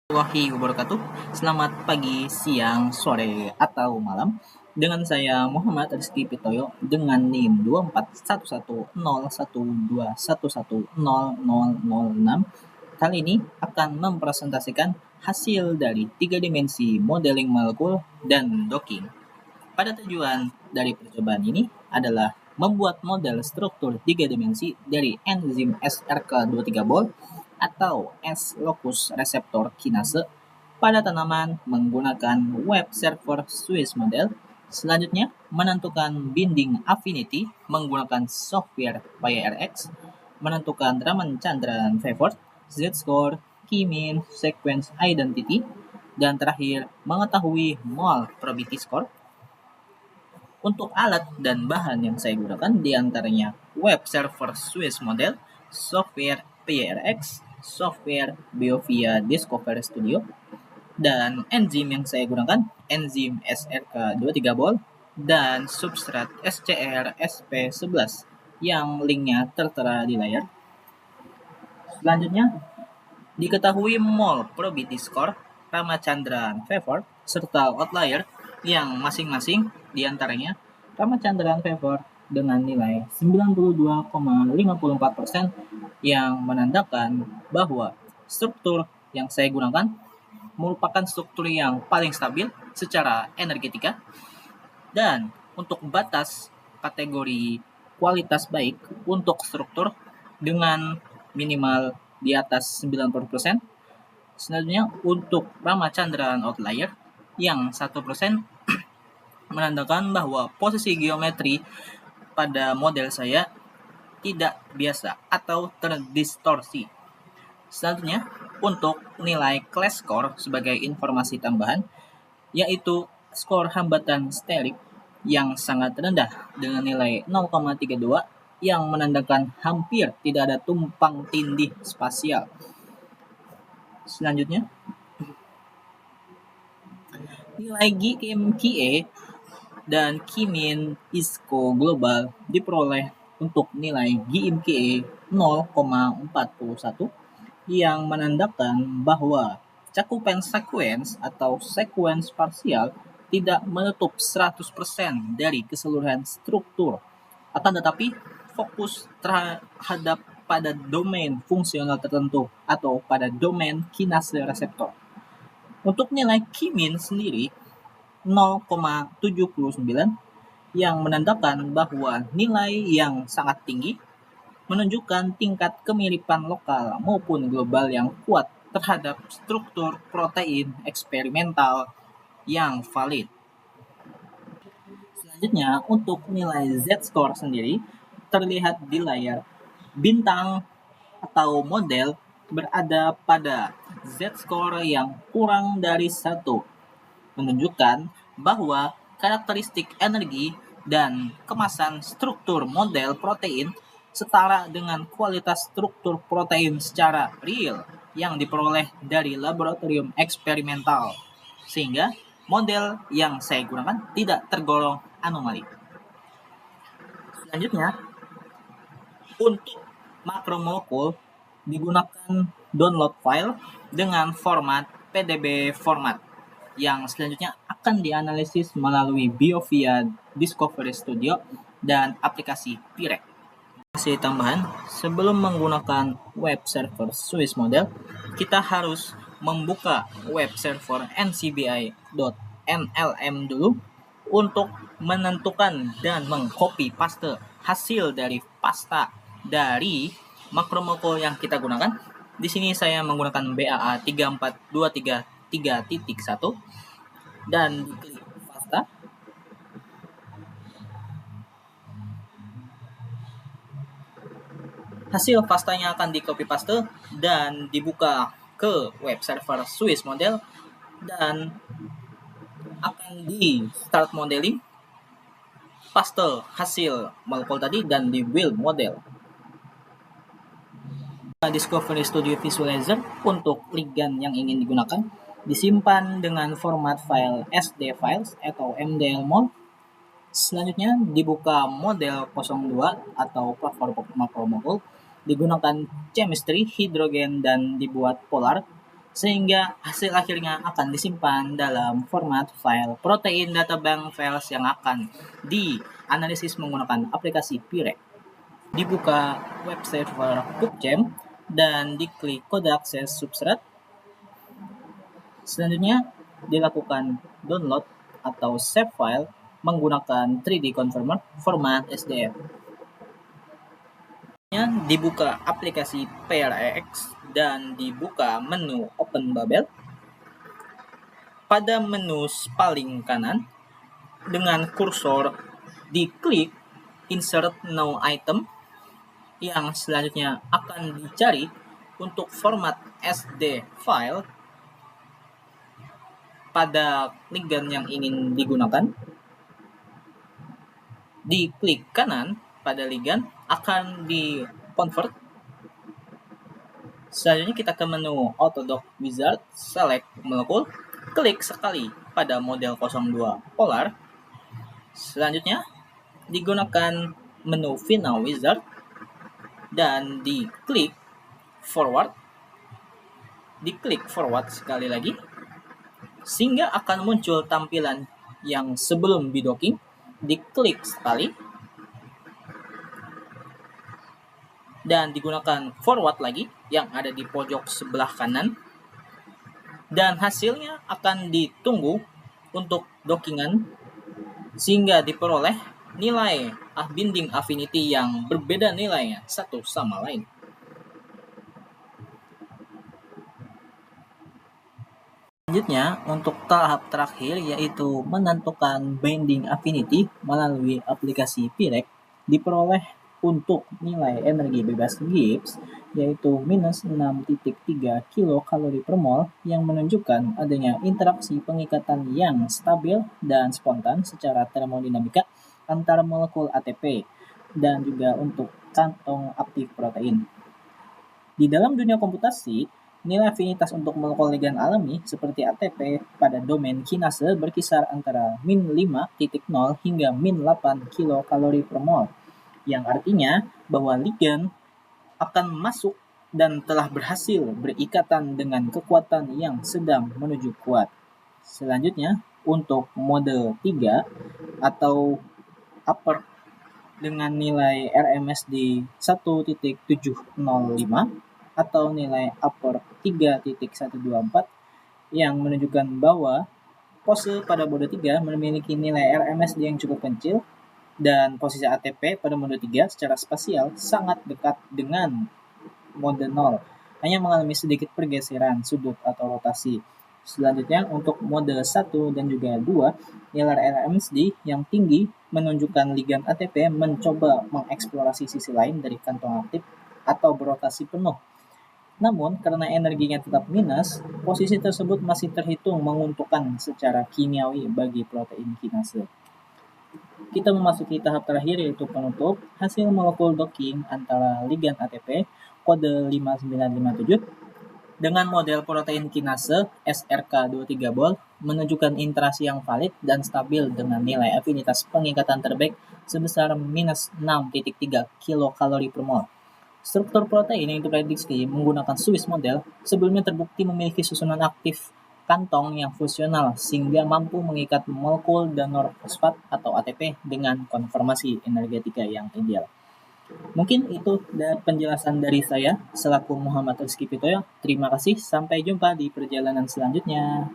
Warahmatullahi wabarakatuh. Selamat pagi, siang, sore, atau malam. Dengan saya Muhammad Rizky Pitoyo dengan NIM 24111012110006. Kali ini akan mempresentasikan hasil dari 3 dimensi modeling molekul dan docking. Pada tujuan dari percobaan ini adalah membuat model struktur 3 dimensi dari enzim SRK23 Bol atau S-locus reseptor kinase pada tanaman menggunakan web server Swiss model. Selanjutnya, menentukan binding affinity menggunakan software PyRX, menentukan Ramachandran favor, Z-score, key-mean, sequence identity, dan terakhir mengetahui mole probability score. Untuk alat dan bahan yang saya gunakan diantaranya web server Swiss model, software PRX, software BioVia Discover Studio, dan enzim yang saya gunakan enzim SRK23 Bol dan substrat SCR SP11 yang linknya tertera di layar. Selanjutnya, diketahui mole probability score, Ramachandran favor, serta outlier yang masing-masing diantaranya Ramachandran favor dengan nilai 92,54% yang menandakan bahwa struktur yang saya gunakan merupakan struktur yang paling stabil secara energetika, dan untuk batas kategori kualitas baik untuk struktur dengan minimal di atas 90%. Selanjutnya untuk Ramachandran outlier yang 1% menandakan bahwa posisi geometri pada model saya tidak biasa atau terdistorsi. Selanjutnya untuk nilai class score sebagai informasi tambahan, yaitu skor hambatan sterik yang sangat rendah dengan nilai 0,32 yang menandakan hampir tidak ada tumpang tindih spasial. Selanjutnya, nilai GMKE dan Key-mean ISCO global diperoleh untuk nilai GMKE 0,41 yang menandakan bahwa cakupan sequence atau sequence parsial tidak menutup 100% dari keseluruhan struktur, akan tetapi fokus terhadap pada domain fungsional tertentu atau pada domain kinase reseptor. Untuk nilai Key-mean sendiri 0,79 yang menandakan bahwa nilai yang sangat tinggi menunjukkan tingkat kemiripan lokal maupun global yang kuat terhadap struktur protein eksperimental yang valid. Selanjutnya, untuk nilai Z-score sendiri terlihat di layar. Bintang atau model berada pada Z-score yang kurang dari 1, menunjukkan bahwa karakteristik energi dan kemasan struktur model protein setara dengan kualitas struktur protein secara real yang diperoleh dari laboratorium eksperimental, sehingga model yang saya gunakan tidak tergolong anomali. Selanjutnya, untuk makromolekul digunakan download file dengan format PDB format yang selanjutnya akan dianalisis melalui BioVia Discovery Studio dan aplikasi Pirec. Informasi tambahan, sebelum menggunakan web server Swiss model, kita harus membuka web server ncbi.nlm dulu untuk menentukan dan mengcopy paste hasil dari pasta dari makromolekul yang kita gunakan. Di sini saya menggunakan BAA 34233.1 dan diklik pasta. Hasil pastanya akan di copy paste dan dibuka ke web server Swiss model dan akan di start modeling, paste hasil molekul tadi dan di build model. Discovery Studio Visualizer untuk ligand yang ingin digunakan disimpan dengan format file SD files atau MDL-mol. Selanjutnya dibuka model 02 atau platform makromolekul, digunakan chemistry hidrogen dan dibuat polar. sehingga hasil akhirnya akan disimpan dalam format file protein data bank files yang akan dianalisis menggunakan aplikasi Pirec. Dibuka web server PubChem dan diklik kode akses substrat. Selanjutnya dilakukan download atau save file menggunakan 3D Converter format SDF. Dibuka aplikasi PRX dan dibuka menu Open Babel. Pada menu paling kanan, dengan kursor diklik Insert Now Item, yang selanjutnya akan dicari untuk format SD file pada ligand yang ingin digunakan. Diklik kanan pada ligand akan di-convert. Selanjutnya kita ke menu Autodock Wizard, select molekul, klik sekali pada model 02 polar. Selanjutnya digunakan menu Final Wizard dan diklik forward. Diklik forward sekali lagi sehingga akan muncul tampilan yang sebelum di-docking. Diklik sekali dan digunakan forward lagi yang ada di pojok sebelah kanan, dan hasilnya akan ditunggu untuk dockingan sehingga diperoleh nilai binding affinity yang berbeda nilainya satu sama lain. Selanjutnya, untuk tahap terakhir yaitu menentukan binding affinity melalui aplikasi Pirec, diperoleh untuk nilai energi bebas Gibbs yaitu minus 6,3 kilokalori per mol, yang menunjukkan adanya interaksi pengikatan yang stabil dan spontan secara termodinamika antara molekul ATP dan juga untuk kantong aktif protein. Di dalam dunia komputasi, nilai afinitas untuk molekul ligand alami seperti ATP pada domain kinase berkisar antara min 5.0 hingga min 8 kilokalori per mol, yang artinya bahwa ligand akan masuk dan telah berhasil berikatan dengan kekuatan yang sedang menuju kuat. Selanjutnya, untuk mode 3 atau upper dengan nilai RMS di 1.705 atau nilai upper 3.124 yang menunjukkan bahwa pose pada mode 3 memiliki nilai RMSD yang cukup kecil dan posisi ATP pada mode 3 secara spasial sangat dekat dengan mode 0, hanya mengalami sedikit pergeseran sudut atau rotasi. Selanjutnya, untuk mode 1 dan juga 2, nilai RMSD yang tinggi menunjukkan ligand ATP mencoba mengeksplorasi sisi lain dari kantong aktif atau berotasi penuh. Namun, karena energinya tetap minus, posisi tersebut masih terhitung menguntungkan secara kimiawi bagi protein kinase. Kita memasuki tahap terakhir yaitu penutup. Hasil molekul docking antara ligand ATP kode 5957 dengan model protein kinase SRK23bol menunjukkan interaksi yang valid dan stabil dengan nilai afinitas pengikatan terbaik sebesar minus 6.3 kilokalori per mol. Struktur protein yang diprediksi menggunakan Swiss model sebelumnya terbukti memiliki susunan aktif kantong yang fusional sehingga mampu mengikat molekul donor fosfat atau ATP dengan konformasi energetika yang ideal. Mungkin itu penjelasan dari saya selaku Muhammad Rizky Pitoyo. Terima kasih, sampai jumpa di perjalanan selanjutnya.